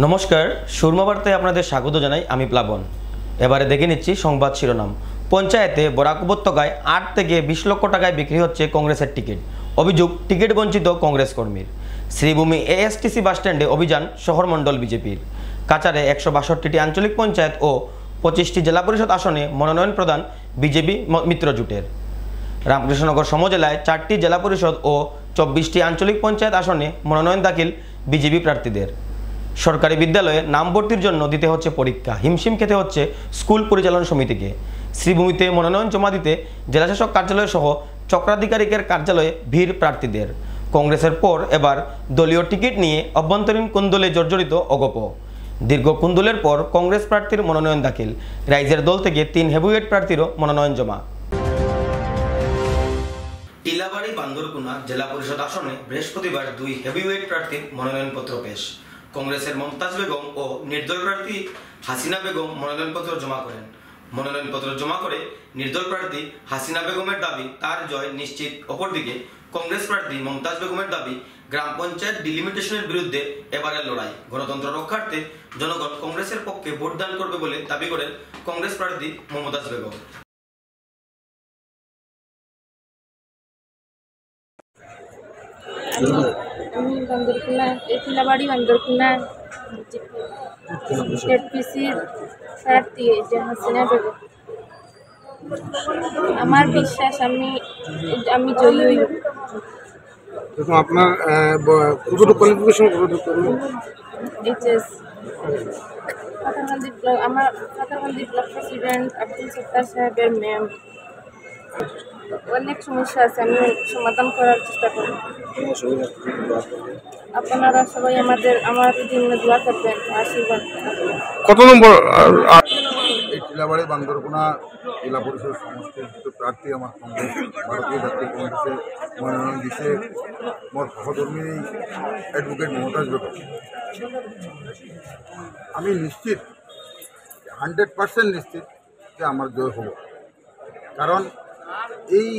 নমস্কার, সুরমা বার্তায় আপনাদের স্বাগত জানাই। আমি প্লাবন। এবারে দেখে নিচ্ছি সংবাদ শিরোনাম। পঞ্চায়েতে বরাক উপত্যকায় ৮ থেকে ২০ লক্ষ টাকায় বিক্রি হচ্ছে কংগ্রেসের টিকিট। অভিযোগ টিকিট বঞ্চিত কংগ্রেস কর্মীর। শ্রীভূমি এএসটিসি বাসস্ট্যান্ডে অভিযান শহরমণ্ডল বিজেপির। কাচারে ১৬২টি আঞ্চলিক পঞ্চায়েত ও ২৫টি জেলা পরিষদ আসনে মনোনয়ন প্রদান বিজেপি মিত্রজোটের। রামকৃষ্ণনগর সমজেলায় ৪টি জেলা পরিষদ ও ২৪টি আঞ্চলিক পঞ্চায়েত আসনে মনোনয়ন দাখিল বিজেপি প্রার্থীদের। সরকারি বিদ্যালয়ে নাম ভর্তির জন্য দিতে হচ্ছে পরীক্ষা, হিমশিম খেতে হচ্ছে স্কুল পরিচালনা সমিতিকে। শ্রীভূমিতে মনোনয়ন জমা দিতে জেলাশাসক কার্যালয় সহ চক্রাধিকারিকের কার্যালয়ে ভিড় প্রার্থীদের। কংগ্রেসের পর এবার দলীয় টিকিট নিয়ে অভ্যন্তরীণ কুন্দলে জর্জরিত অগপ। দীর্ঘ কুন্দলের পর কংগ্রেস প্রার্থীর মনোনয়ন দাখিল। রাইজের দল থেকে ৩ হেভিওয়েট প্রার্থীরও মনোনয়ন জমা। টিলাবাড়ি বান্দরকুনা জেলা পরিষদ আসনে বৃহস্পতিবার ২ হেভিওয়েট প্রার্থীর মনোনয়নপত্র পেশ। কংগ্রেসের মমতাজ বেগম ও নির্দল প্রার্থী হাসিনা বেগম মনোনয়নপত্র জমা করেন। মনোনয়নপত্র জমা করে নির্দল প্রার্থী হাসিনা বেগমের দাবি তার জয় নিশ্চিত। অপরদিকে কংগ্রেস প্রার্থী মমতাজ বেগমের দাবি গ্রাম পঞ্চায়েত ডিলিমিটেশনের বিরুদ্ধে এবারের লড়াই। গণতন্ত্র রক্ষার্থে জনগণ কংগ্রেসের পক্ষে ভোটদান করবে বলে দাবি করেন কংগ্রেস প্রার্থী মমতাজ বেগম। আমি বান্দরকুনা টিলাবাড়ি বান্দরকুনা এপিসির প্রার্থী যে হাসিনা বেগম। আমার বিশ্বাস আমি জয়ী হইব। দেখুন, আপনার কোয়ালিফিকেশন এইচএস ফাতারকান্দি ব্লক। আমার ফাতারকান্দি ব্লক প্রেসিডেন্ট আব্দুল সত্তার সাহেবের ম্যাম। অনেক সমস্যা আছে, আমি সমাধান করার চেষ্টা করি। আপনারা সবাই আমার জন্য দোয়া করবেন, আশীর্বাদ। কত নম্বর? এই টিলাবাড়ি বান্দরকুনা জেলা পরিষদ সমষ্টির প্রার্থী আমার কংগ্রেস ভারতীয় জাতীয় কংগ্রেসে মনোনয়ন দিচ্ছে মোর সহকর্মী অ্যাডভোকেট মমতাজ বেগম। আমি নিশ্চিত 100% নিশ্চিত যে আমার জয় হব। কারণ এই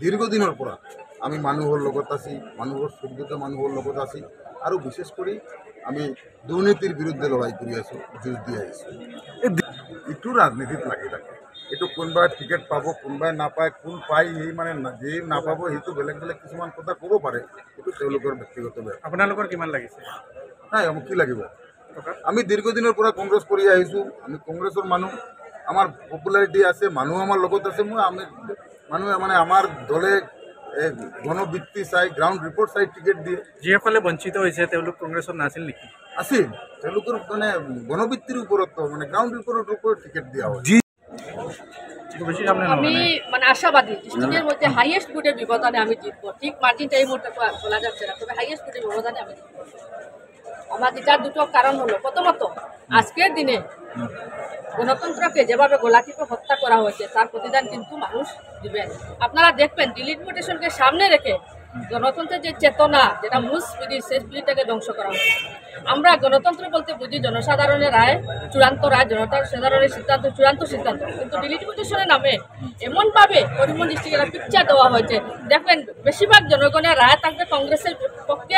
দীর্ঘদিনের পর আমি মানুহৰ লগত আছি, মানুহৰ সুবিধা মানুহৰ লগত আছি, আৰু বিশেষ কৰি আমি দুৰ্নীতিৰ বিৰুদ্ধে লড়াই কৰি আছোঁ, যুঁজ দি আহিছোঁ। এইটো ৰাজনীতিত লাগি থাকে। এইটো কোনোবাই টিকেট পাব, কোনোবাই নাপায়, কোন পায় সেই মানে যে নাপাব সেইটো বেলেগ বেলেগ কিছুমান কথা ক'ব পাৰে, সেইটো তেওঁলোকৰ ব্যক্তিগত বেয়া। আপোনালোকৰ কিমান লাগিছে? নাই, আমাক কি লাগিব? আমি দীৰ্ঘদিনৰ পৰা কংগ্ৰেছ কৰি আহিছোঁ, আমি কংগ্ৰেছৰ মানুহ, আমাৰ পপুলাৰিটি আছে, মানুহ আমাৰ লগত আছে। মানুহে মানে আমাৰ দলে গণবৃত্তি চাই, গ্ৰাউণ্ড ৰিপৰ্ট চাই টিকেট দিয়ে। যিসকলে বঞ্চিত হৈছে তেওঁলোক কংগ্ৰেছত নাছিল নেকি? আছিল, তেওঁলোকৰ মানে গণবৃত্তিৰ ওপৰত মানে গ্ৰাউণ্ড ৰিপৰ্টৰ ওপৰত টিকেট দিয়া হয়। আমি মানে আশাবাদী ডিস্ট্রিক্টের মধ্যে হাইয়েস্ট ভোটের ব্যবধানে আমি জিতবো। ঠিক মার্জিনটা এই মুহূর্তে বলা যাচ্ছে না, তবে হাইয়েস্ট ভোটের ব্যবধানে আমি জিতবো। আমার যেটার দুটো কারণ হলো, প্রথমত আজকের দিনে গণতন্ত্রকে যেভাবে গোলাটিপে হত্যা করা হয়েছে তার প্রতিদান কিন্তু মানুষ দিবেন। আপনারা দেখবেন ডিলিমিটেশনকে সামনে রেখে গণতন্ত্রের যে চেতনা, যেটা মূল স্পিরিট, সেই স্পিরিটটাকে ধ্বংস করা হয়েছে। আমরা গণতন্ত্র বলতে বুঝি জনসাধারণের রায়, চূড়ান্ত রায়, জনসাধারণের সিদ্ধান্ত, চূড়ান্ত সিদ্ধান্ত। কিন্তু ডিলিমিটেশনের নামে এমনভাবে করিমগঞ্জ ডিস্ট্রিক্টে একটা পিকচার দেওয়া হয়েছে, দেখবেন বেশিরভাগ জনগণের রায় থাকবে কংগ্রেসের পক্ষে,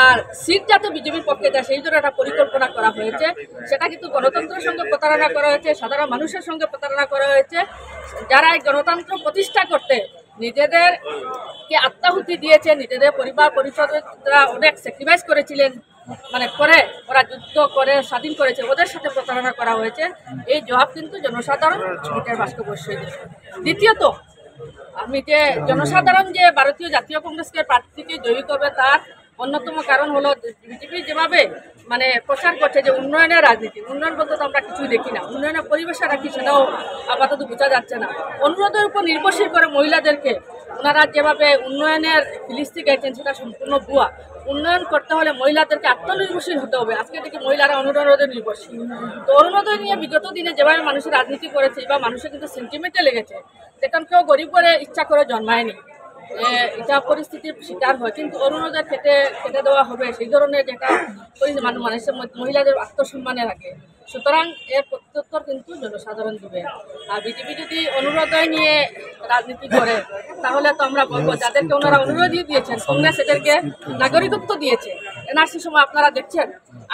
আর সিট যাতে বিজেপির পক্ষে দেয় সেই জন্য একটা পরিকল্পনা করা হয়েছে। সেটা কিন্তু গণতন্ত্রের সঙ্গে প্রতারণা করা হয়েছে, সাধারণ মানুষের সঙ্গে প্রতারণা করা হয়েছে। যারা এই গণতন্ত্র প্রতিষ্ঠা করতে নিজেদেরকে আত্মাহুতি দিয়েছে, নিজেদের পরিবার পরিষদরা অনেক স্যাক্রিফাইস করেছিলেন, মানে করে ওরা যুদ্ধ করে স্বাধীন করেছে, ওদের সাথে প্রতারণা করা হয়েছে। এই জবাব কিন্তু জনসাধারণ ভোটের বাক্সে বসিয়ে দেবে। দ্বিতীয়ত, আমি যে জনসাধারণ যে ভারতীয় জাতীয় কংগ্রেসকে প্রার্থীকে জয়ী করবে তার অন্যতম কারণ হলো বিজেপি যেভাবে মানে প্রচার করছে যে উন্নয়নের রাজনীতি। উন্নয়ন বলতে তো আমরা কিছুই দেখি না, উন্নয়নের পরিবেশে রাখি সেটাও আপাতত বোঝা যাচ্ছে না। অনুরোধের উপর নির্ভরশীল করে মহিলাদেরকে ওনারা যেভাবে উন্নয়নের ফিলিস্তি গেছেন সেটা সম্পূর্ণ ভুয়া। উন্নয়ন করতে হলে মহিলাদেরকে আত্মনির্ভরশীল হতে হবে। আজকে দেখি মহিলারা অনুরোধে নির্ভরশীল। তো অনুরোধ নিয়ে বিগত দিনে যেভাবে মানুষের রাজনীতি করেছে বা মানুষের কিন্তু সেন্টিমেন্টে লেগেছে, দেখুন কেউ গরিব করে ইচ্ছা করে জন্মায়নি, এটা পরিস্থিতির শিকার হয়। কিন্তু অরুণোদয় খেটে দেওয়া হবে সেই ধরনের যেটা মানুষের মহিলাদের আত্মসম্মানে রাখে। সুতরাং এর প্রত্যুত্তর কিন্তু জনসাধারণ দেবে। আর বিজেপি যদি অনুরোধয় নিয়ে রাজনীতি করে তাহলে তো আমরা বলবো যাদেরকে ওনারা অনুরোধই দিয়েছেন, কংগ্রেস এদেরকে নাগরিকত্ব দিয়েছে, এনআরসির সময় আপনারা দেখছেন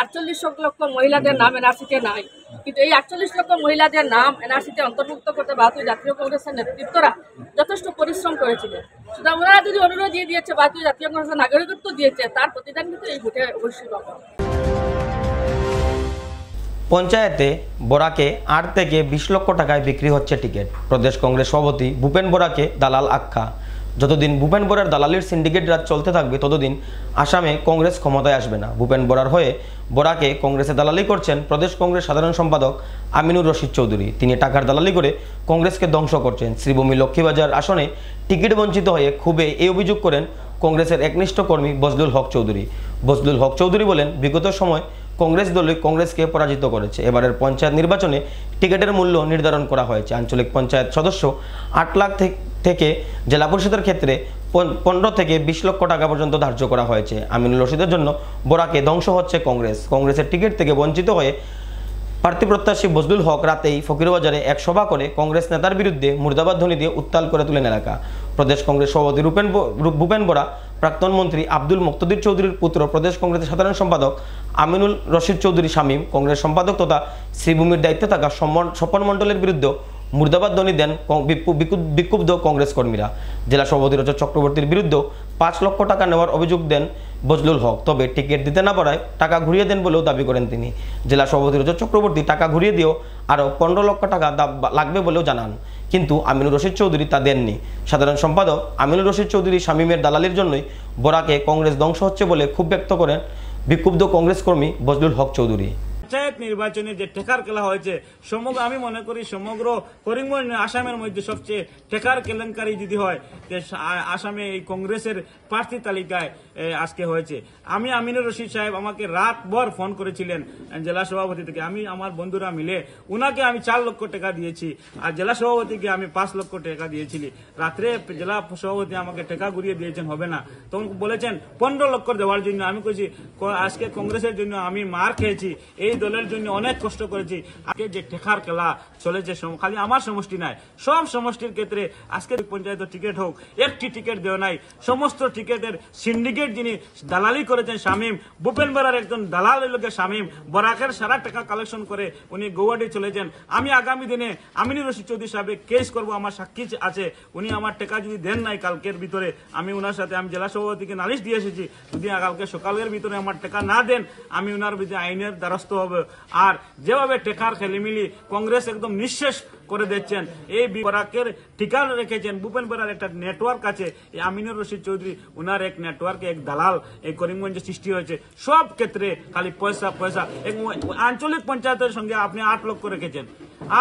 48 লক্ষ মহিলাদের নাম এনআরসিতে নাই, কিন্তু এই 48 লক্ষ মহিলাদের নাম এনআরসিতে অন্তর্ভুক্ত করতে ভারতীয় জাতীয় কংগ্রেসের নেতৃত্বরা যথেষ্ট পরিশ্রম করেছিলেন। সুতরাং ওনারা যদি অনুরোধ দিয়ে দিয়েছে, ভারতীয় জাতীয় কংগ্রেসের নাগরিকত্ব দিয়েছে, তার প্রতিদান কিন্তু এই ভোটে অবশ্যই পাবে। পঞ্চায়েতে বরাকে 8 থেকে 20 লক্ষ টাকায় বিক্রি হচ্ছে টিকিট। প্রদেশ কংগ্রেস সভাপতি ভূপেন বরাকে দালাল আখ্যা। যতদিন ভূপেন বরার দালালির সিন্ডিকেট রাজ চলতে থাকবে ততদিন আসামে কংগ্রেস ক্ষমতায় আসবে না। ভূপেন বরার হয়ে বরাকে কংগ্রেসে দালালি করছেন প্রদেশ কংগ্রেস সাধারণ সম্পাদক আমিনুর রশিদ চৌধুরী। তিনি টাকার দালালি করে কংগ্রেসকে ধ্বংস করছেন। শ্রীভূমি লক্ষ্মীবাজার আসনে টিকিট বঞ্চিত হয়ে ক্ষোভে এই অভিযোগ করেন কংগ্রেসের একনিষ্ঠ কর্মী বজলুল হক চৌধুরী। বজলুল হক চৌধুরী বলেন, বিগত সময় কংগ্রেস দলই কংগ্রেসকে পরাজিত করেছে। এবারের পঞ্চায়েত নির্বাচনে টিকিটের মূল্য নির্ধারণ করা হয়েছে। আঞ্চলিক পঞ্চায়েত সদস্য 8 লাখ থেকে জেলা পরিষদের ক্ষেত্রে 15 থেকে 20 লক্ষ টাকা পর্যন্ত ধার্য করা হয়েছে। আমিনুল রশিদের জন্য বরাকে ধ্বংস হচ্ছে কংগ্রেস। কংগ্রেসের টিকিট থেকে বঞ্চিত হয়ে প্রার্থী প্রত্যাশী বজলুল হক রাতেই ফকিরবাজারে এক সভা করে কংগ্রেস নেতার বিরুদ্ধে মুর্দাবাদ ধ্বনি দিয়ে উত্তাল করে তুলেন এলাকা। প্রদেশ কংগ্রেস সভাপতি ভূপেন বরা, প্রাক্তন মন্ত্রী আব্দুল মুক্তাদির চৌধুরীর পুত্র প্রদেশ কংগ্রেসের সাধারণ সম্পাদক আমিনুল রশিদ চৌধুরী শামীম, কংগ্রেস সম্পাদক তথা শ্রীভূমির দায়িত্বে থাকা স্বপন মণ্ডলের বিরুদ্ধে মুর্দাবাদ ধ্বনি দেন বিক্ষুব্ধ কংগ্রেস কর্মীরা। জেলা সভাপতি রজত চক্রবর্তীর বিরুদ্ধে 5 লক্ষ টাকা নেওয়ার অভিযোগ দেন বজলুল হক, তবে টিকিট দিতে না পারায় টাকা ঘুরিয়ে দেন বলেও দাবি করেন তিনি। জেলা সভাপতি রজত চক্রবর্তী টাকা ঘুরিয়ে দিয়েও আরও 15 লক্ষ টাকা লাগবে বলেও জানান, কিন্তু আমিনুর রশিদ চৌধুরী তা দেননি। সাধারণ সম্পাদক আমিনুর রশিদ চৌধুরী শামীমের দালালির জন্যই বরাকে কংগ্রেস ধ্বংস হচ্ছে বলে ক্ষোভ ব্যক্ত করেন বিক্ষুব্ধ কংগ্রেস কর্মী বজলুল হক চৌধুরী। পঞ্চায়েত নির্বাচনে যে টেকার খেলা হয়েছে, সমগ্র আমি মনে করি সমগ্র করিমগঞ্জ আসামের মধ্যে সবচেয়ে টেকার কেলেঙ্কারি যদি হয় যে আসামে এই কংগ্রেসের প্রার্থী তালিকায় আজকে হয়েছে। আমি আমিনুর রশিদ সাহেব আমাকে রাতভর ফোন করেছিলেন জেলা সভাপতি থেকে। আমি আমার বন্ধুরা মিলে উনাকে আমি 4 লক্ষ টাকা দিয়েছি, আর জেলা সভাপতিকে আমি 5 লক্ষ টাকা দিয়েছিলি। রাত্রে জেলা সভাপতি আমাকে টাকা ঘুরিয়ে দিয়েছেন, হবে না, তখন বলেছেন 15 লক্ষ দেওয়ার জন্য। আমি কইছি আজকে কংগ্রেসের জন্য আমি মার খেয়েছি, এই দলের জন্য অনেক কষ্ট করেছি। আজকে যে টেকার খেলা চলেছে, খালি আমার সমষ্টি নাই, সব সমষ্টির ক্ষেত্রে আজকে পঞ্চায়েত টিকিট হোক, একটি টিকিট দেওয়া নাই। সমস্ত টিকিটের সিন্ডিকেট যিনি দালালি করেছেন শামীম, ভূপেন বরার একজন দালাল লোকের শামীম, বরাকের সারা টাকা কালেকশন করে উনি গৌহাটি চলেছেন। আমি আগামী দিনে আমিনুর রশিদ চৌধুরী সাহেব কেস করবো, আমার সাক্ষী আছে। উনি আমার টাকা যদি দেন নাই কালকের ভিতরে, আমি উনার সাথে আমি জেলা সভাপতিকে নালিশ দিয়ে এসেছি, যদি কালকে সকালের ভিতরে আমার টাকা না দেন আমি উনার বিরুদ্ধে আইনের দ্বারস্থ হবে। আর যেভাবে টেকার খেলিমিলি কংগ্রেস একদম নিঃশেষ করে দিচ্ছেন, এই বরাকের ঠিকানা রেখেছেন ভূপেন বরার একটা নেটওয়ার্ক আছে, এই আমিনুর রশিদ চৌধুরী উনার এক নেটওয়ার্কে এক দালাল এই করিমগঞ্জে সৃষ্টি হয়েছে। সব ক্ষেত্রে খালি পয়সা পয়সা। আঞ্চলিক পঞ্চায়েতের সঙ্গে আপনি 8 লক্ষ রেখেছেন,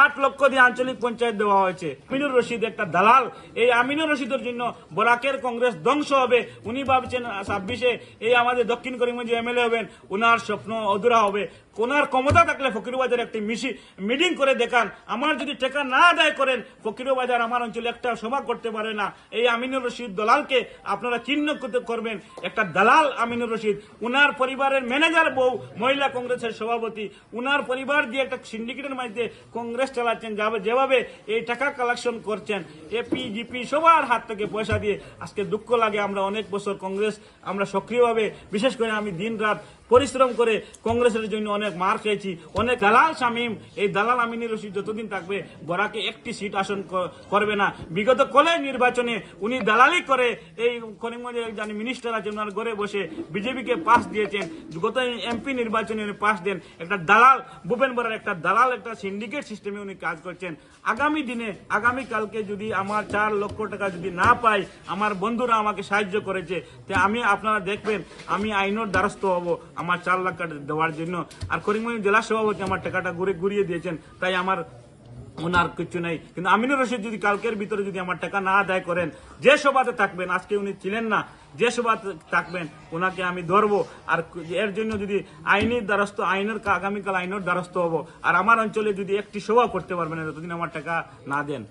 8 লক্ষ দিয়ে আঞ্চলিক পঞ্চায়েত দেওয়া হয়েছে। আমিনুর রশিদ একটা দালাল। এই আমিনুর রশিদের জন্য বরাকের কংগ্রেস ধ্বংস হবে। উনি ভাবছেন 26-এ এই আমাদের দক্ষিণ করিমগঞ্জে এমএলএ হবেন, উনার স্বপ্ন অধুরা হবে। ওনার ক্ষমতা থাকলে ফকিরবাজার একটি মিটিং করে দেখান। আমার যদি টাকা না আদায় করেন ফকিরবাজার আমার অঞ্চলে একটা সভা করতে পারে না। এই আমিনুর রশিদ দালালকে আপনারা চিহ্ন করবেন, একটা দালাল আমিনুর রশিদ। উনার পরিবারের ম্যানেজার বউ মহিলা কংগ্রেসের সভাপতি, উনার পরিবার দিয়ে একটা সিন্ডিকেটের মধ্যে কংগ্রেস চালাচ্ছেন, যেভাবে এই টাকা কালেকশন করছেন এপি জিপি সবার হাত থেকে পয়সা দিয়ে। আজকে দুঃখ লাগে, আমরা অনেক বছর কংগ্রেস আমরা সক্রিয়ভাবে, বিশেষ করে আমি দিন রাত পরিশ্রম করে কংগ্রেসের জন্য অনেক মার খেয়েছি। অনেক দালাল শামীম, এই দালাল আমিনুর রশিদ যতদিন থাকবে বরাকে একটি সিট আসন করবে না। বিগত কলেজ নির্বাচনে উনি দালালি করে এই করিমগঞ্জে একজন মিনিস্টার আছে, ওনার ঘরে বসে বিজেপিকে পাস দিয়েছেন। গত এমপি নির্বাচনে উনি পাস দেন। একটা দালাল ভূপেন বরার একটা দালাল, একটা সিন্ডিকেট সিস্টেমে উনি কাজ করছেন। আগামী দিনে আগামীকালকে যদি আমার 4 লক্ষ টাকা যদি না পাই, আমার বন্ধুরা আমাকে সাহায্য করেছে, আমি আপনারা দেখবেন আমি আইনের দ্বারস্থ হব আমার 4 লাখ টাকা দেওয়ার জন্য। আর করিমগঞ্জ জেলা সভাপতি আমার টাকাটা ঘুরিয়ে দিয়েছেন, তাই আমার ওনার কিছু নেই। কিন্তু আমিনুর রশিদ যদি কালকের ভিতরে যদি আমার টাকা না আদায় করেন, যে সভাতে থাকবেন, আজকে উনি ছিলেন না, যে সভাতে থাকবেন ওনাকে আমি ধরবো। আর এর জন্য যদি আইনের দ্বারস্থ, আগামীকাল আইনের দ্বারস্থ হবো। আর আমার অঞ্চলে যদি একটি সভা করতে পারবেন না যতদিন আমার টাকা না দেন।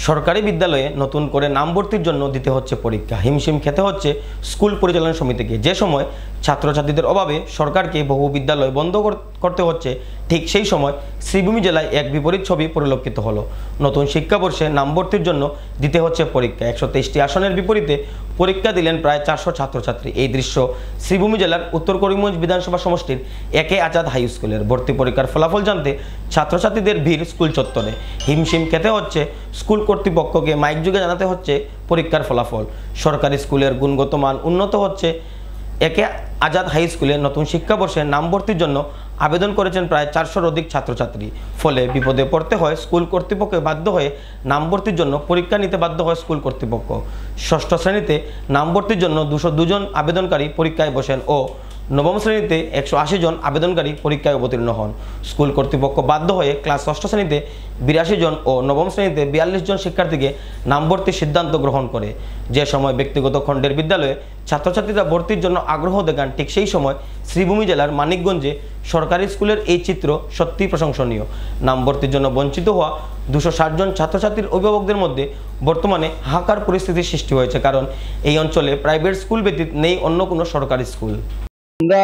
সরকারি বিদ্যালয়ে নতুন করে নাম ভর্তির জন্য দিতে হচ্ছে পরীক্ষা। হিমশিম খেতে হচ্ছে স্কুল পরিচালনা সমিতিকে। যে সময় ছাত্রছাত্রীদের অভাবে সরকারকে বহু বিদ্যালয় বন্ধ করতে হচ্ছে। ঠিক সেই সময় শ্রীভূমি জেলায় এক বিপরীত ছবি পরিলক্ষিত হলো। নতুন শিক্ষাবর্ষে নাম ভর্তির জন্য দিতে হচ্ছে পরীক্ষা। 123টি আসনের বিপরীতে পরীক্ষা দিলেন প্রায় 400 ছাত্রছাত্রী। এই দৃশ্য শ্রীভূমি জেলার উত্তর করিমগঞ্জ বিধানসভা সমষ্টির একে আজাদ হাই স্কুলের। ভর্তি পরীক্ষার ফলাফল জানতে ছাত্রছাত্রীদের ভিড় স্কুল চত্বরে। হিমশিম খেতে হচ্ছে স্কুল কর্তৃপক্ষকে, মাইক যুগে জানাতে হচ্ছে পরীক্ষার ফলাফল। সরকারি স্কুলের গুণগত মান উন্নত হচ্ছে। একে আজাদ হাই স্কুলে নতুন শিক্ষাবর্ষে নাম ভর্তির জন্য আবেদন করেছেন প্রায় 400-র অধিক ছাত্রছাত্রী। ফলে বিপদে পড়তে হয় স্কুল কর্তৃপক্ষ। বাধ্য হয়ে নাম ভর্তির জন্য পরীক্ষা নিতে বাধ্য হয় স্কুল কর্তৃপক্ষ। ষষ্ঠ শ্রেণীতে নাম ভর্তির জন্য 202 জন আবেদনকারী পরীক্ষায় বসেন ও নবম শ্রেণীতে 180 জন আবেদনকারী পরীক্ষায় অবতীর্ণ হন। স্কুল কর্তৃপক্ষ বাধ্য হয়ে ক্লাস ষষ্ঠ শ্রেণীতে 82 জন ও নবম শ্রেণীতে 42 জন শিক্ষার্থীকে নাম ভর্তির সিদ্ধান্ত গ্রহণ করে। যে সময় ব্যক্তিগত খণ্ডের বিদ্যালয়ে ছাত্রছাত্রীরা ভর্তির জন্য আগ্রহ দেখান, ঠিক সেই সময় শ্রীভূমি জেলার মানিকগঞ্জে সরকারি স্কুলের এই চিত্র সত্যিই প্রশংসনীয়। নাম ভর্তির জন্য বঞ্চিত হওয়া 260 জন ছাত্রছাত্রীর অভিভাবকদের মধ্যে বর্তমানে হাহাকার পরিস্থিতির সৃষ্টি হয়েছে, কারণ এই অঞ্চলে প্রাইভেট স্কুল ব্যতীত নেই অন্য কোনো সরকারি স্কুল। আমরা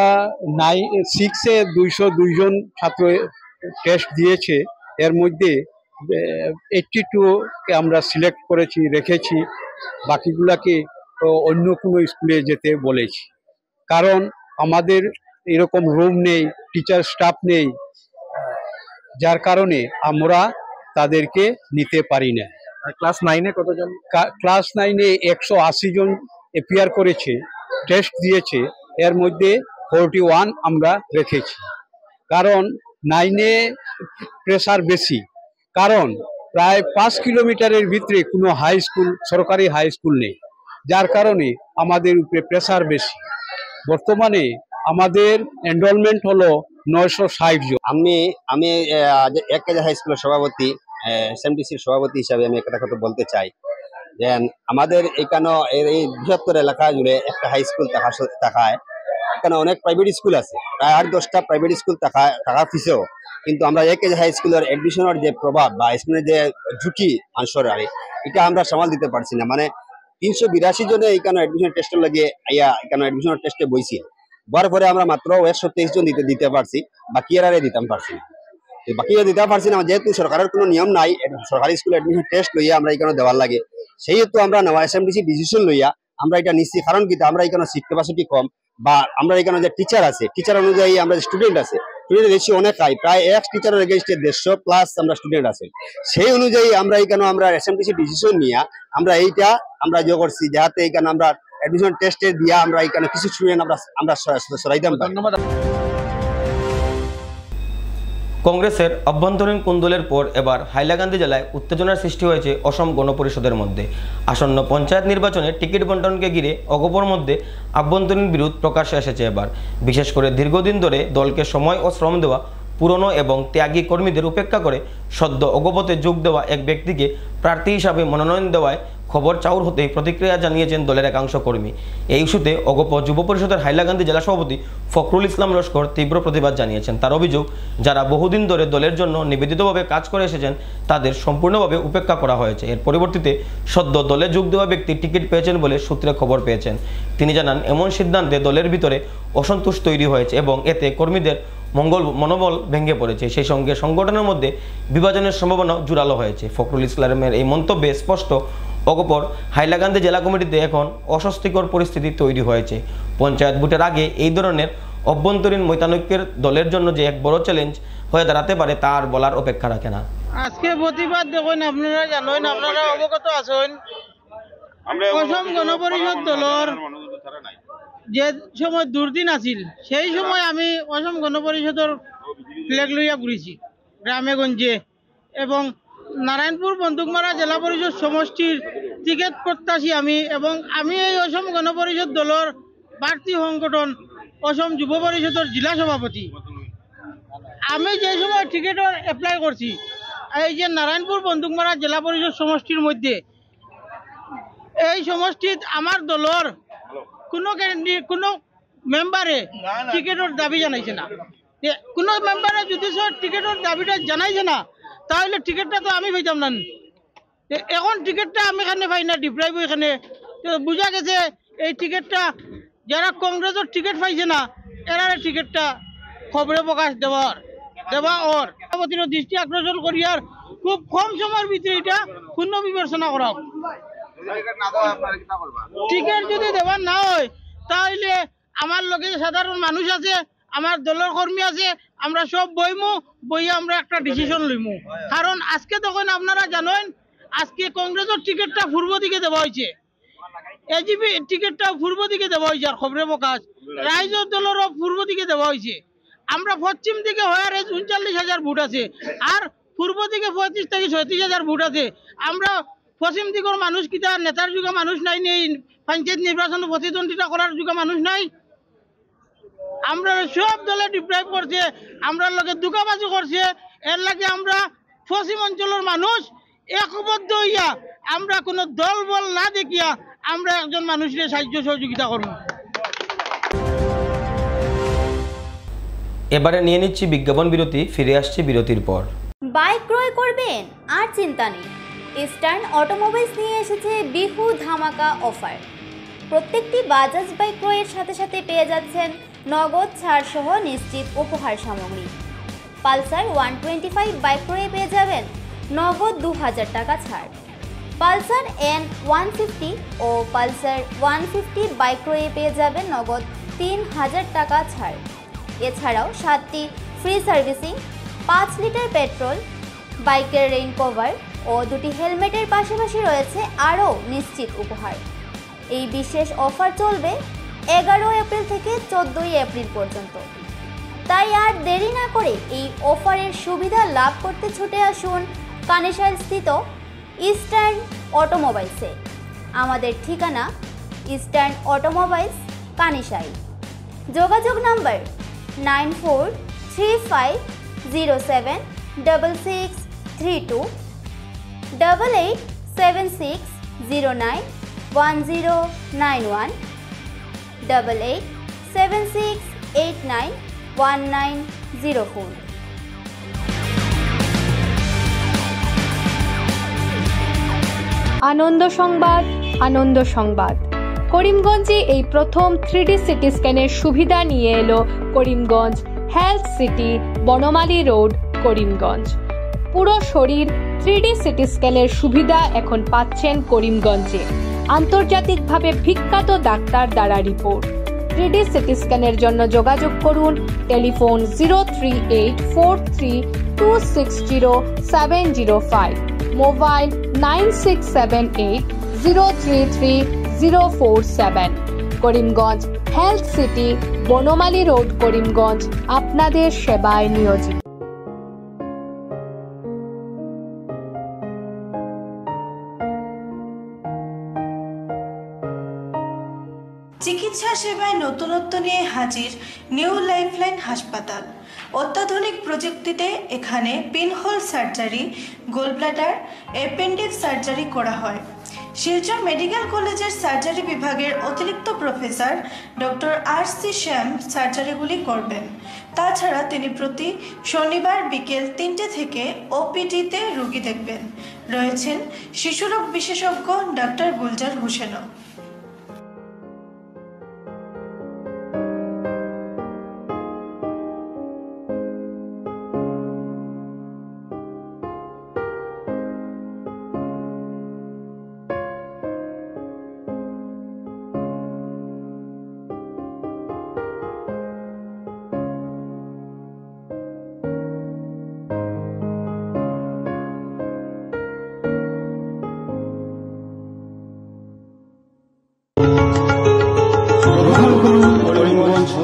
6-এ 202 জন ছাত্র টেস্ট দিয়েছে। এর মধ্যে 82কে আমরা সিলেক্ট করেছি, রেখেছি। বাকিগুলাকে অন্য কোনো স্কুলে যেতে বলেছি, কারণ আমাদের এরকম রুম নেই, টিচার স্টাফ নেই, যার কারণে আমরা তাদেরকে নিতে পারি না। ক্লাস 9-এ কতজন? ক্লাস 9-এ 180 জন অ্যাপিয়ার করেছে, টেস্ট দিয়েছে। এর মধ্যে 41 আমরা রেখেছি, কারণ 9-এ প্রেসার বেশি। কারণ প্রায় 5 কিলোমিটারের ভিতরে কোনো হাই স্কুল, সরকারি হাই স্কুল নেই, যার কারণে আমাদের উপরে প্রেসার বেশি। বর্তমানে আমাদের এনরোলমেন্ট হলো 960 জন। আমি এক আজাদ হাই স্কুলের সভাপতি, এসএমডিসির সভাপতি হিসাবে আমি একটা কথা বলতে চাই যে আমাদের এখানে এই বৃহত্তর এলাকা জুড়ে একটা হাই স্কুল থাকায় এখানে অনেক প্রাইভেট স্কুল আছে, প্রায় 8-10টা প্রাইভেট স্কুল থাকার পিছেও কিন্তু আমরা এক আজাদ হাই স্কুলের অ্যাডমিশনের যে প্রভাব বা স্কুলের যে ঝুঁকি মানুষের এটা আমরা সামাল দিতে পারছি না। মানে 382 জনে এখানে অ্যাডমিশন টেস্টে লাগিয়ে এখানে অ্যাডমিশনের টেস্টে বইছি, বার পরে আমরা মাত্র 123 জন দিতে পারছি, বাকি এরারে দিতে পারছি না। বাকিও দিতে পারছি না যেহেতু সরকারের কোনো নিয়ম নাই সরকারি স্কুলে অ্যাডমিশন টেস্ট লইয়া আমরা এখানে দেওয়ার লাগে। সেহেতু আমরা নেওয়া এসএমডিসি ডিসিশন লইয়া আমরা এটা নিচ্ছি। কারণ কি আমরা এখানে সিট ক্যাপাসিটি কম, বা আমরা এখানে যে টিচার আছে টিচার অনুযায়ী আমরা স্টুডেন্ট আছে, স্টুডেন্ট রেশিও অনেক হাই, প্রায় এক টিচারের এগেইনস্টে 150+ আমরা স্টুডেন্ট আছে। সেই অনুযায়ী আমরা এখানে আমরা এসএমডিসি ডিসিশন নিয়ে আমরা এইটা আমরা ইয়ে করছি, যাতে এখানে আমরা অ্যাডমিশন টেস্টে দিয়া আমরা এখানে কিছু স্টুডেন্ট আমরা সরাইতাম। ধন্যবাদ। কংগ্রেসের অভ্যন্তরীণ কুন্দলের পর এবার হাইলাকান্দি জেলায় উত্তেজনার সৃষ্টি হয়েছে অসম গণপরিষদের মধ্যে। আসন্ন পঞ্চায়েত নির্বাচনে টিকিট বন্টনকে ঘিরে অগপর মধ্যে আভ্যন্তরীণ বিরোধ প্রকাশ্যে এসেছে এবার। বিশেষ করে দীর্ঘদিন ধরে দলকে সময় ও শ্রম দেওয়া পুরনো এবং ত্যাগী কর্মীদের উপেক্ষা করে সদ্য অগপতে যোগ দেওয়া এক ব্যক্তিকে প্রার্থী হিসাবে মনোনয়ন দেওয়ায় খবর চাউর হতেই প্রতিক্রিয়া জানিয়েছেন দলের একাংশ কর্মী। এই ইস্যুতে অগপ যুব পরিষদের হাইলাকান্দি জেলা সভাপতি ফখরুল ইসলাম লস্কর তীব্র প্রতিবাদ জানিয়েছেন। তার অভিযোগ, যারা বহুদিন ধরে দলের জন্য নিবেদিতভাবে কাজ করে এসেছেন তাদের সম্পূর্ণভাবে উপেক্ষা করা হয়েছে। এর পরিবর্তিতে সদ্য দলে যোগ দেওয়া ব্যক্তি টিকিট পেয়েছেন বলে সূত্রে খবর পেয়েছেন। তিনি জানান, এমন সিদ্ধান্তে দলের ভিতরে অসন্তোষ তৈরি হয়েছে এবং এতে কর্মীদের মনোবল ভেঙে পড়েছে। সেই সঙ্গে সংগঠনের মধ্যে বিভাজনের সম্ভাবনা জোরালো হয়েছে। ফখরুল ইসলামের এই মন্তব্যে স্পষ্ট অগপর হাইলাকান্দি জেলা কমিটিতে এখন অস্বস্তিকর পরিস্থিতি তৈরি হয়েছে। পঞ্চায়েত ভোটের আগে এই ধরনের অভ্যন্তরীণ মতানৈক্যের দলের জন্য যে এক বড় চ্যালেঞ্জ হয়ে দাঁড়াতে পারে তার বলার অপেক্ষা রাখে না। আজকে প্রতিবাদ দেখুন, আপনারা জানেন, আপনারা অবগত আছেন, অসম গণপরিষদ দলের যে সময় দুর্দিন আছিল সেই সময় আমি অসম গণপরিষদের ফ্ল্যাগ লইয়া ঘুরেছি গ্রামে গঞ্জে, এবং নারায়ণপুর বন্দুকমারা জেলা পরিষদ সমষ্টির টিকিট প্রত্যাশী আমি, এবং আমি এই অসম গণপরিষদ দলের প্রার্থী সংগঠন অসম যুব পরিষদের জেলা সভাপতি। আমি যে সময় টিকিটের এপ্লাই করছি, এই যে নারায়ণপুর বন্দুকমারা জেলা পরিষদ সমষ্টির মধ্যে এই সমষ্টিত আমার দলের কোনো মেম্বারে টিকিটের দাবি জানাইছে না। কোনো মেম্বারে যদি টিকিটের দাবিটা জানাইছে না, তাহলে টিকিটটা তো আমি পাইতাম না। এখন টিকিটটা আমি এখানে পাই না, ডিপ্রাইব এখানে বোঝা গেছে এই টিকিটটা যারা কংগ্রেসের টিকিট পাইছে না এরা টিকিটটা খবরে প্রকাশ দেওয়া ওর দৃষ্টি আকর্ষণ করিয়ার খুব কম সময়ের ভিতরে এটা পূর্ণ বিবেচনা করা টিকিট যদি দেওয়ার না হয় তাহলে আমার লগে সাধারণ মানুষ আছে, আমার দলের কর্মী আছে, আমরা সব বইয়ে আমরা একটা ডিসিশন লইমু। কারণ আজকে তখন আপনারা জানেন আজকে কংগ্রেসের টিকিটটা পূর্ব দিকে দেওয়া হয়েছে, এজিপি টিকিটটা পূর্ব দিকে দেওয়া হয়েছে আর খবরে প্রকাশ রাইজর দলেরও পূর্ব দিকে দেওয়া হয়েছে। আমরা পশ্চিম দিকে হওয়ার 39,000 ভোট আছে আর পূর্ব দিকে 35 থেকে 36,000 ভোট আছে। আমরা পশ্চিম দিকের মানুষ কিতা নেতার যুগে মানুষ নাই নেই, পঞ্চায়েত নির্বাচন প্রতিদ্বন্দ্বিতা করার যুগে মানুষ নাই। আমরা সব দলে ডিপ্রাইভ করছে, আমরা লোকে দুকাবাজি করছে। এর লাগে আমরা পশ্চিম অঞ্চলের মানুষ একবদ্ধ হইয়া আমরা কোনো দল বল না দেখিয়া আমরা একজন মানুষের সাহায্য সহযোগিতা করব। এবারে নিয়ে নিচ্ছি বিজ্ঞাপন বিরতি, ফিরে আসছি বিরতির পর। বাইক ক্রয় করবেন আর চিন্তা নেই, ইস্টার্ন অটোমোবাইলস নিয়ে এসেছে বিহু ধামাকা অফার। প্রত্যেকটি বাজাজ বাইক ক্রয়ের সাথে সাথে পেয়ে যাচ্ছেন নগদ ছাড় সহ নিশ্চিত উপহার সামগ্রী। পালসার 125 বাইক ক্রয়ে পেয়ে যাবেন নগদ 2,000 টাকা ছাড়। পালসার N150 ও পালসার 150 বাইক ক্রয়ে পেয়ে যাবেন নগদ 3,000 টাকা ছাড়। এছাড়াও 7টি ফ্রি সার্ভিসিং, 5 লিটার পেট্রোল, বাইকের রেইন কভার ও 2টি হেলমেটের পাশাপাশি রয়েছে আরও নিশ্চিত উপহার। এই বিশেষ অফার চলবে 11 এপ্রিল থেকে 14 এপ্রিল পর্যন্ত। তাই আর দেরি না করে এই অফারের সুবিধা লাভ করতে ছুটে আসুন কানেশাইল স্থিত ইস্টার্ন অটোমোবাইলসে। আমাদের ঠিকানা ইস্টার্ন অটোমোবাইলস, কানেশাইল। যোগাযোগ নম্বর 9435076632, 8876091091, 8876891904। আনন্দ সংবাদ, আনন্দ সংবাদ। করিমগঞ্জে এই প্রথম 3D সিটি স্ক্যানের সুবিধা নিয়ে এলো Karimganj health city, Banamali road, Karimganj. পুরো শরীর 3D সিটি স্ক্যানের সুবিধা এখন পাচ্ছেন করিমগঞ্জে। আন্তর্জাতিকভাবে বিখ্যাত ডাক্তার দ্বারা রিপোর্ট। 3D সিটি স্ক্যানের জন্য যোগাযোগ করুন telephone 03843260705, mobile 9678033047। Karimganj health city, Banamali road, Karimganj আপনাদের সেবায় নিয়োজিত। চিকিৎসা সেবায় নতুনত্ব নিয়ে হাজির নিউ লাইফলাইন হাসপাতাল। অত্যাধুনিক প্রযুক্তিতে এখানে pinhole surgery, gallbladder, appendix surgery করা হয়। শিলচর মেডিকেল কলেজের সার্জারি বিভাগের অতিরিক্ত প্রফেসর ডক্টর RC শ্যাম সার্জারিগুলি করবেন। তাছাড়া তিনি প্রতি শনিবার বিকেল 3টে থেকে OPD-তে রোগী দেখবেন। রয়েছেন শিশুরোগ বিশেষজ্ঞ ডক্টর গুলজার হোসেনও।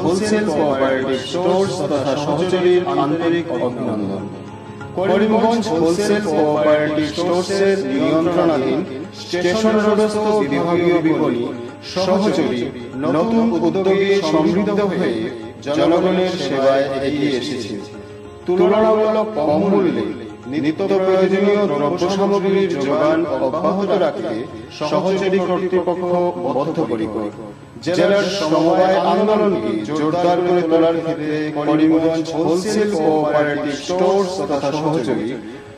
হোলসেল কোঅপারেটিভ স্টোর্স তথা সহযোগীর আন্তরিক অভিনন্দন। করিমগঞ্জ হোলসেল কোঅপারেটিভ স্টোর্সের নিয়ন্ত্রণাধীন স্টেশন রোডস্থ বিভাগীয় বিপণী সহযোগী নতুন উদ্যোগে সমৃদ্ধ হয়ে জনগণের সেবায় এগিয়ে এসেছে। তুলনামূলক কম মূল্যে নিত্য প্রয়োজনীয় দ্রব্য সামগ্রীর যোগান অব্যাহত রাখতে সহযোগী কর্তৃপক্ষ বদ্ধপরিকর। জেলার সমবায় আন্দোলনকে জোরদার করে তোলার ক্ষেত্রে করিমগঞ্জ হোলসেল কোঅপারেটিভ স্টোর্স তথা সহযোগী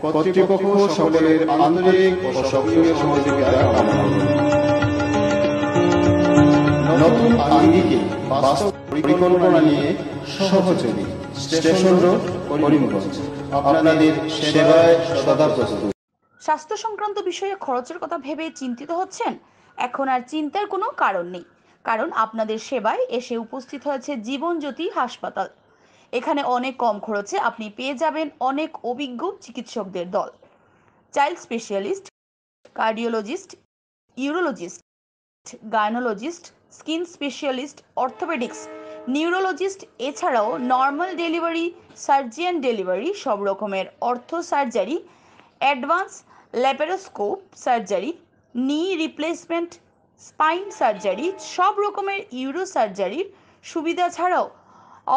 কর্তৃপক্ষ সকলের আন্তরিক ও সক্রিয় সহযোগিতা কামনা করে। নতুন আঙ্গিকে বাস্তব পরিকল্পনা নিয়ে সহযোগী স্টেশন রোড, করিমগঞ্জ আপনাদের সেবায় সদা প্রস্তুত। স্বাস্থ্য সংক্রান্ত বিষয়ে খরচের কথা ভেবে চিন্তিত হচ্ছেন? এখন আর চিন্তার কোনো কারণ নেই, কারণ আপনাদের সেবায় এসে উপস্থিত হয়েছে জীবনজ্যোতি হাসপাতাল। এখানে অনেক কম খরচে আপনি পেয়ে যাবেন অনেক অভিজ্ঞ চিকিৎসকদের দল। Child specialist, cardiologist, urologist, gynaecologist, skin specialist, orthopaedics, neurologist, এছাড়াও নর্মাল ডেলিভারি, সার্জিয়ান ডেলিভারি, সব রকমের ortho surgery, advance laparoscope surgery, knee replacement, spine surgery, সব রকমের ইউরো সার্জারির সুবিধা ছাড়াও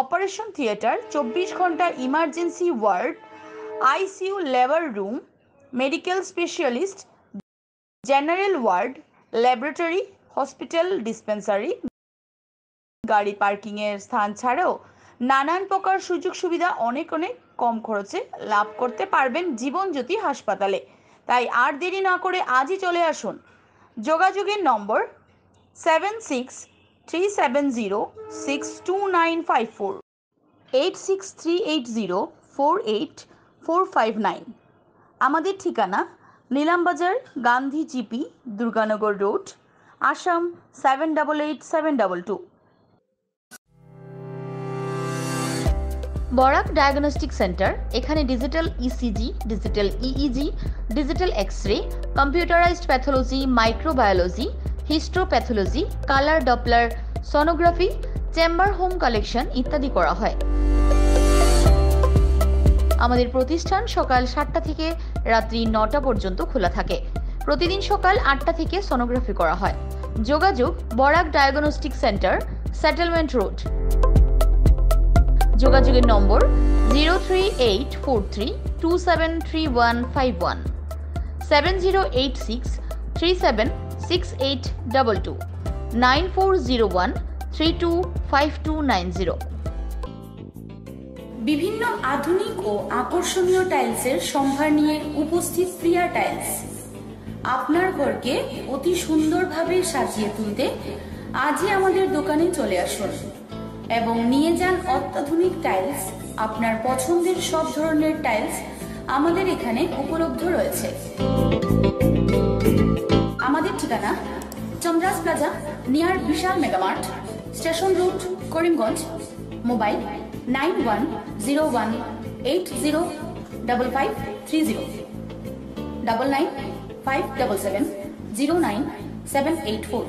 অপারেশন থিয়েটার, 24 ঘন্টা emergency ward, ICU labour room, medical specialist, general ward, laboratory, hospital dispensary, গাড়ি পার্কিংয়ের স্থান ছাড়াও নানান প্রকার সুযোগ সুবিধা অনেক কম খরচে লাভ করতে পারবেন জীবনজ্যোতি হাসপাতালে। তাই আর দেরি না করে আজই চলে আসুন। যোগাযোগের নম্বর 7637062954, 8638048459। আমাদের ঠিকানা Nilambazar, Gandhi GP, Durganagar road, Assam 788722। Barak diagnostic centre. এখানে digital ECG, digital EEG, digital x-ray, computerised pathology, microbiology, histopathology, colour Doppler sonography, chamber home collection ইত্যাদি করা হয়। আমাদের প্রতিষ্ঠান সকাল 7টা থেকে রাত্রি 9টা পর্যন্ত খোলা থাকে। প্রতিদিন সকাল 8টা থেকে সোনোগ্রাফি করা হয়। যোগাযোগ Barak diagnostic centre, settlement road. যোগাযোগের নম্বর 03843273151, 7086376822, 9401325290। বিভিন্ন আধুনিক ও আকর্ষণীয় টাইলসের সম্ভার নিয়ে উপস্থিত প্রিয়া টাইলস। আপনার ঘরকে অতি সুন্দরভাবে সাজিয়ে তুলতে আজই আমাদের দোকানে চলে আসুন এবং নিয়ে যান অত্যাধুনিক টাইলস। আপনার পছন্দের সব ধরনের টাইলস আমাদের এখানে উপলব্ধ রয়েছে। আমাদের ঠিকানা Chandras plaza, near Vishal megamart, station road, Karimganj. Mobile 9101805530, 9957709784।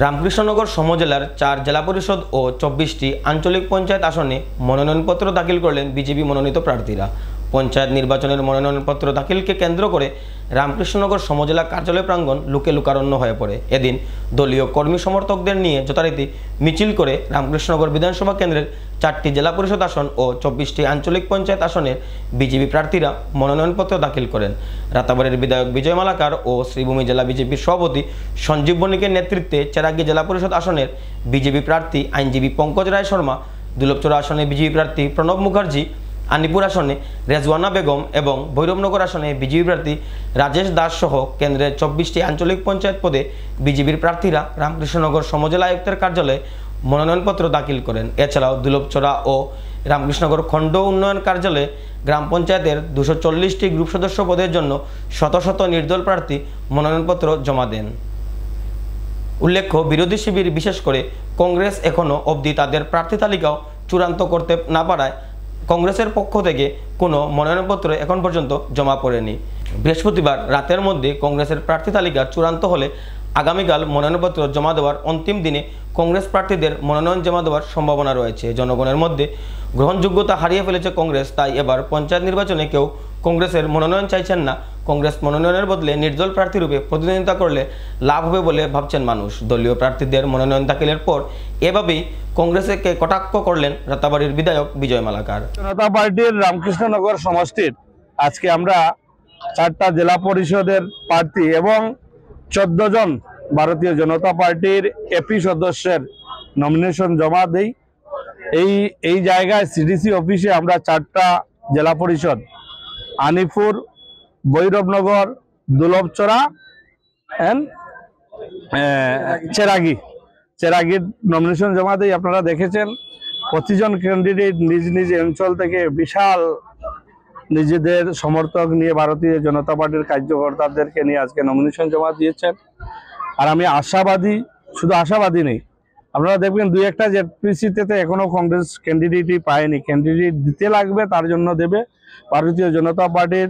Ramkrishnanagar সমজেলার 4 জেলা পরিষদ ও 24টি আঞ্চলিক পঞ্চায়েত আসনে মনোনয়নপত্র দাখিল করলেন বিজেপি মনোনীত প্রার্থীরা। পঞ্চায়েত নির্বাচনের মনোনয়নপত্র দাখিলকে কেন্দ্র করে রামকৃষ্ণনগর সমজেলা কার্যালয় প্রাঙ্গণ লোকে লোকারণ্য হয়ে পড়ে। এদিন দলীয় কর্মী সমর্থকদের নিয়ে যথারীতি মিছিল করে রামকৃষ্ণনগর বিধানসভা কেন্দ্রের 4টি জেলা পরিষদ আসন ও 24টি আঞ্চলিক পঞ্চায়েত আসনের বিজেপি প্রার্থীরা মনোনয়নপত্র দাখিল করেন। রাতাবাড়ির বিধায়ক বিজয় মালাকার ও শ্রীভূমি জেলা বিজেপির সভাপতি সঞ্জীব বণিকের নেতৃত্বে চেরাগী জেলা পরিষদ আসনের বিজেপি প্রার্থী আইনজীবী পঙ্কজ রায় শর্মা, দুলভচড়া আসনে বিজেপি প্রার্থী প্রণব মুখার্জি, আনিপুর আসনে রেজওয়ানা বেগম এবং ভৈরবনগর আসনে বিজেপি প্রার্থী রাজেশ দাস সহ কেন্দ্রের 24টি আঞ্চলিক পঞ্চায়েত পদে বিজেপির প্রার্থীরা রামকৃষ্ণনগর সমজেলা আয়ুক্তের কার্যালয়ে মনোনয়নপত্র দাখিল করেন। এছাড়াও দুলভচড়া ও রামকৃষ্ণনগর খণ্ড উন্নয়ন কার্যালয়ে গ্রাম পঞ্চায়েতের 240টি গ্রুপ সদস্য পদের জন্য শত শত নির্দল প্রার্থী মনোনয়নপত্র জমা দেন। উল্লেখ্য, বিরোধী শিবির বিশেষ করে কংগ্রেস এখনও অবধি তাদের প্রার্থী তালিকাও চূড়ান্ত করতে না পারায় কংগ্রেসের পক্ষ থেকে কোনো মনোনয়নপত্র এখন পর্যন্ত জমা পড়েনি। বৃহস্পতিবার রাতের মধ্যে কংগ্রেসের প্রার্থী তালিকা চূড়ান্ত হলে আগামীকাল মনোনয়নপত্র জমা দেওয়ার অন্তিম দিনে কংগ্রেস প্রার্থীদের মনোনয়ন জমা দেওয়ার সম্ভাবনা রয়েছে। জনগণের মধ্যে গ্রহণযোগ্যতা হারিয়ে ফেলেছে কংগ্রেস, তাই এবার পঞ্চায়েত নির্বাচনে কেউ কংগ্রেসের মনোনয়ন চাইছেন না। কংগ্রেস মনোনয়নের বদলে নির্দল প্রার্থীরূপে প্রতিদ্বন্দ্বিতা করলে লাভ হবে বলে ভাবছেন মানুষ। দলীয় প্রার্থীদের মনোনয়ন দাখিলের পর এভাবেই কংগ্রেসকে কটাক্ষ করলেন রাতাবাড়ির বিধায়ক বিজয় মালাকার। জনতা পার্টির রামকৃষ্ণনগর সমষ্টির আজকে আমরা 4টা জেলা পরিষদের প্রার্থী এবং 14 জন ভারতীয় জনতা পার্টির এপি সদস্যের নমিনেশন জমা দেই। এই জায়গায় সিডিসি অফিসে আমরা 4টা জেলা পরিষদ আনিপুর, ভৈরবনগর, দুলভচড়া এন্ড চেরাগির নমিনেশন জমা দিয়ে আপনারা দেখেছেন প্রতিজন ক্যান্ডিডেট নিজ নিজ অঞ্চল থেকে বিশাল নিজেদের সমর্থক নিয়ে ভারতীয় জনতা পার্টির কার্যকর্তাদেরকে নিয়ে আজকে নমিনেশন জমা দিয়েছেন। আর আমি আশাবাদী, শুধু আশাবাদী নেই, আপনারা দেখবেন দুই একটা জেডপিসিতে এখনো কংগ্রেস ক্যান্ডিডেটই পায়নি, ক্যান্ডিডেট দিতে লাগবে, তার জন্য দেবে। ভারতীয় জনতা পার্টির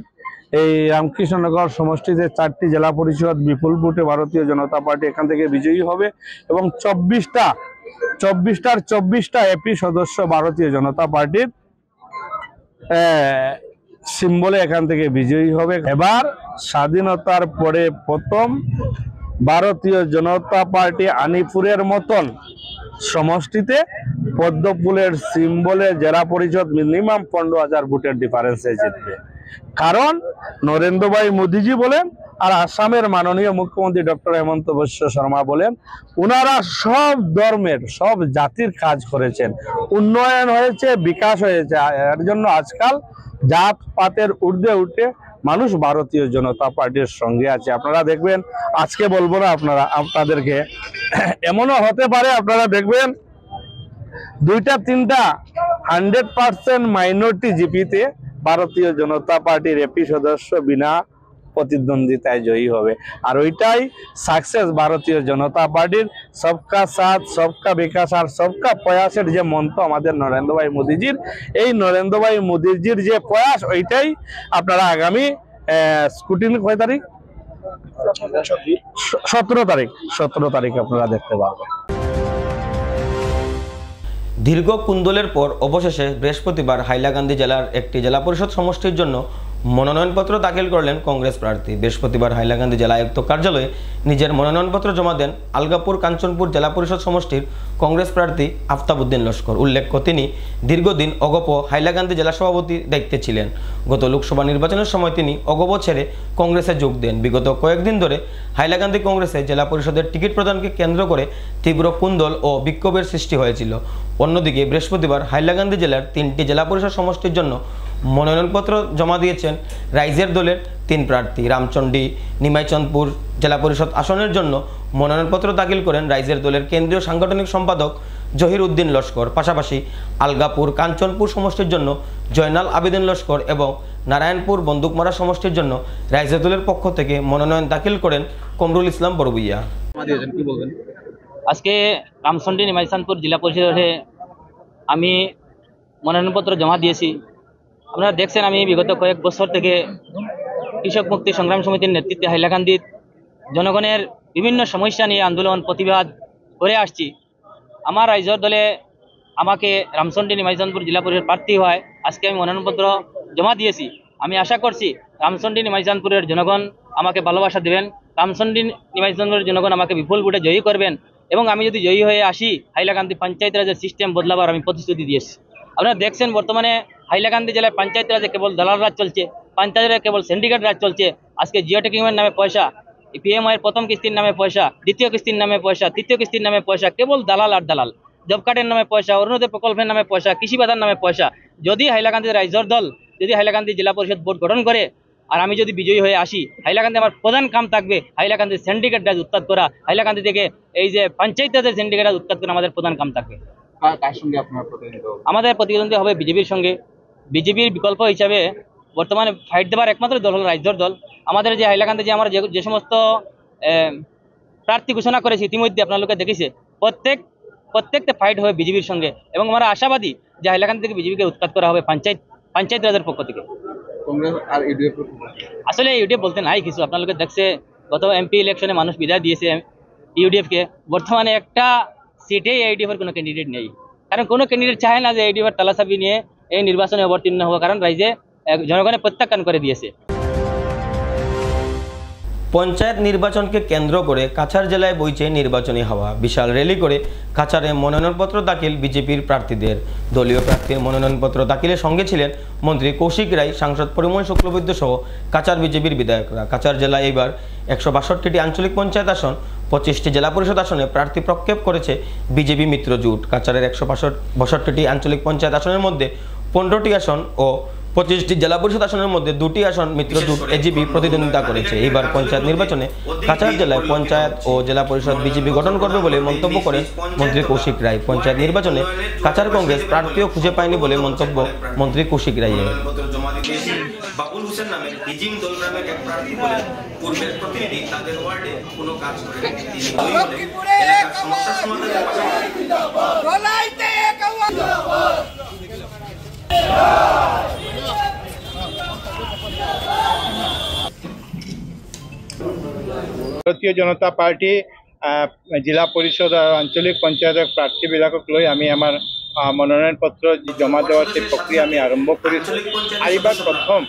এই রামকৃষ্ণনগর সমষ্টিতে 4টি জেলা পরিষদ বিপুল ভোটে ভারতীয় জনতা পার্টি এখান থেকে বিজয়ী হবে এবং 24টা এপি সদস্য ভারতীয় জনতা পার্টির সিম্বলে এখান থেকে বিজয়ী হবে। এবার স্বাধীনতার পরে প্রথম ভারতীয় জনতা পার্টি আনিপুরের মতন সমষ্টিতে পদ্মফুলের সিম্বলে জেলা পরিষদ মিনিমাম 15,000 ভোটের ডিফারেন্সে জিতবে। কারণ নরেন্দ্র ভাই মোদীজি বলেন আর আসামের মাননীয় মুখ্যমন্ত্রী ডক্টর হেমন্ত বিশ্ব শর্মা বলেন, ওনারা সব ধর্মের সব জাতির কাজ করেছেন, উন্নয়ন হয়েছে, বিকাশ হয়েছে। এর জন্য আজকাল জাত পাতের ঊর্ধ্বে উঠে মানুষ ভারতীয় জনতা পার্টির সঙ্গে আছে। আপনারা দেখবেন, আজকে বলবো না আপনাদেরকে, এমনও হতে পারে আপনারা দেখবেন 2-3টা 100% মাইনরিটি জিপিতে ভারতীয় জনতা পার্টির এপি সদস্য বিনা প্রতিদ্বন্দ্বিতায় জয়ী হবে। আর ওইটাই সাকসেস ভারতীয় জনতা পার্টির সবকা সাথ সবকা বিকাশ আর সবকা প্রয়াসের যে মন্ত্র আমাদের নরেন্দ্র ভাই মোদীজির, এই নরেন্দ্র ভাই মোদীজির যে প্রয়াস, ওইটাই আপনারা আগামী স্কুটিনি কয় তারিখ 17 তারিখ আপনারা দেখতে পারবেন। দীর্ঘ কুন্দলের পর অবশেষে বৃহস্পতিবার হাইলাকান্দি জেলার একটি জেলা পরিষদ সমষ্টির জন্য মনোনয়নপত্র দাখিল করলেন কংগ্রেস প্রার্থী। বৃহস্পতিবার হাইলাকান্দি জেলা আয়ুক্ত কার্যালয়ে নিজের মনোনয়নপত্র জমা দেন আলগাপুর কাঞ্চনপুর জেলা পরিষদ সমষ্টির কংগ্রেস প্রার্থী আফতাবউদ্দিন লস্কর। উল্লেখ্য, তিনি দীর্ঘদিন অগপ হাইলাকান্দি জেলা সভাপতি দায়িত্বে ছিলেন। গত লোকসভা নির্বাচনের সময় তিনি অগপ ছেড়ে কংগ্রেসে যোগ দেন। বিগত কয়েকদিন ধরে হাইলাকান্দি কংগ্রেসে জেলা পরিষদের টিকিট প্রদানকে কেন্দ্র করে তীব্র কুন্দল ও বিক্ষোভের সৃষ্টি হয়েছিল। অন্যদিকে বৃহস্পতিবার হাইলাকান্দি জেলার 3টি জেলা পরিষদ সমষ্টির জন্য মনোনয়নপত্র জমা দিয়েছেন রাইজের দলের 3 প্রার্থী। রামচন্ডী নিমাইচন্দপুর জেলা পরিষদ আসনের জন্য মনোনয়নপত্র দাখিল করেন রাইজের দলের কেন্দ্রীয় সাংগঠনিক সম্পাদক জহির উদ্দিন লস্কর। পাশাপাশি আলগাপুর কাঞ্চনপুর সমষ্টির জন্য জয়নাল আবেদিন লস্কর এবং নারায়ণপুর বন্দুকমারা সমষ্টির জন্য রাইজের দলের পক্ষ থেকে মনোনয়ন দাখিল করেন কমরুল ইসলাম বড়ভূইয়া। আজকে রামচন্ডী নিমাইচন্দপুর জেলা পরিষদে আমি মনোনয়নপত্র জমা দিয়েছি। আপনারা দেখছেন, আমি বিগত কয়েক বছর থেকে কৃষক মুক্তি সংগ্রাম সমিতির নেতৃত্বে হাইলাকান্দির জনগণের বিভিন্ন সমস্যা নিয়ে আন্দোলন প্রতিবাদ করে আসছি। আমার রাইজর দলে আমাকে রামচন্ডী নিমাইচন্দপুর জেলা পরিষদ প্রার্থী হয় আজকে আমি মনোনয়নপত্র জমা দিয়েছি। আমি আশা করছি রামচন্ডী নিমাইচন্দপুরের জনগণ আমাকে ভালোবাসা দেবেন, রামচন্ডী নিমাইচন্দপুরের জনগণ আমাকে বিপুল ভোটে জয়ী করবেন এবং আমি যদি জয়ী হয়ে আসি হাইলাকান্দি পঞ্চায়েত রাজের সিস্টেম বদলাবার আমি প্রতিশ্রুতি দিয়েছি। আপনারা দেখছেন, বর্তমানে হাইলাকান্দি জেলায় পঞ্চায়েত রাজে কেবল দালাল রাজ চলছে, পঞ্চায়েত রাজে কেবল সিন্ডিকেট রাজ চলছে। আজকে জিও টেকিংয়ের নামে পয়সা, পিএমআইয়ের প্রথম কিস্তির নামে পয়সা, দ্বিতীয় কিস্তির নামে পয়সা, তৃতীয় কিস্তির নামে পয়সা, কেবল দালাল আর দালাল। জব কার্ডের নামে পয়সা, অরুণোদয় প্রকল্পের নামে পয়সা, কৃষি বাধার নামে পয়সা। যদি হাইলাকান্দি রাইজর দল যদি হাইলাকান্দি জেলা পরিষদ বোর্ড গঠন করে আর আমি যদি বিজয়ী হয়ে আসি, হাইলাকান্দি আমার প্রধান কাম থাকবে হাইলাকান্দির সিন্ডিকেট রাজ উৎখাত করা, হাইলাকান্দি থেকে এই যে পঞ্চায়েত রাজের সিন্ডিকেট রাজ উৎখাত করা আমাদের প্রধান কাম থাকবে। আমাদের প্রতিদ্বন্দ্বী হবে বিজেপির সঙ্গে। বিজেপির বিকল্প হিসাবে বর্তমানে ফাইট দেবার একমাত্র দল হল রাইজর দল। আমাদের যে হাইলাকান্দি যে আমরা যে সমস্ত প্রার্থী ঘোষণা করেছি ইতিমধ্যে আপনারা দেখেছে, প্রত্যেকটা ফাইট হবে বিজেপির সঙ্গে এবং আমরা আশাবাদী যে হাইলাকান্দি থেকে বিজেপিকে উৎখাত করা হবে পঞ্চায়েত রাজের পক্ষ থেকে। আসলে ইউডিএফ বলতে নাই কিছু, আপনারা দেখছে গত এমপি ইলেকশনে মানুষ বিদায় দিয়েছে ইউডিএফকে। বর্তমানে একটা সিটে ইউডিএফ এর কোনো ক্যান্ডিডেট নেই, কারণ কোনো ক্যান্ডিডেট চায় না যে ইউডিএফ এর তালাচাবি নিয়ে এই নির্বাচনে অবতীর্ণ হওয়া, কারণ রাইজে জনগণের প্রত্যাখ্যান করে দিয়েছে। পঞ্চায়েত নির্বাচনকে কেন্দ্র করে কাছাড় জেলায় বইছে নির্বাচনী হাওয়া। বিশাল র্যালি করে কাছাড়ে মনোনয়নপত্র দাখিল বিজেপির প্রার্থীদের। দলীয় প্রার্থীর মনোনয়নপত্র দাখিলের সঙ্গে ছিলেন মন্ত্রী কৌশিক রায়, সাংসদ পরিমল শুক্লবৈদ্য সহ কাছাড় বিজেপির বিধায়করা। কাছাড় জেলায় এবার 162টি আঞ্চলিক পঞ্চায়েত আসন, 25টি জেলা পরিষদ আসনে প্রার্থী প্রক্ষেপ করেছে বিজেপি মিত্র জোট। কাছাড়ের 162টি আঞ্চলিক পঞ্চায়েত আসনের মধ্যে 15টি আসন ও 25টি জেলা পরিষদ আসনের মধ্যে 2টি আসন মিত্রজোট এজিপি প্রতিদ্বন্দ্বিতা করেছে। এইবার পঞ্চায়েত নির্বাচনে কাছাড় জেলায় পঞ্চায়েত ও জেলা পরিষদ বিজেপি গঠন করবে বলে মন্তব্য করেন মন্ত্রী কৌশিক রায়। পঞ্চায়েত নির্বাচনে কাছাড় কংগ্রেস প্রার্থীও খুঁজে পায়নি বলে মন্তব্য মন্ত্রী কৌশিক রায়ের। বাবুল হোসেন নামের হিজিম দল নামের এক প্রার্থী বলেন, পূর্বের প্রতিনিধি তাদের ওয়ার্ডে কোনো কাজ করেন তিনি এলাকার সমস্যার সমাধানের পাশাপাশি ভাৰতীয় জনতা পাৰ্টি জিলা পৰিষদ আৰু আঞ্চলিক পঞ্চায়তৰ প্ৰাৰ্থীবিলাকক লৈ আমি আমাৰ মনোনয়ন পত্ৰ জমা দেওয়ার সেই প্রক্রিয়া আমি আরম্ভ করেছি। আর এবার প্রথম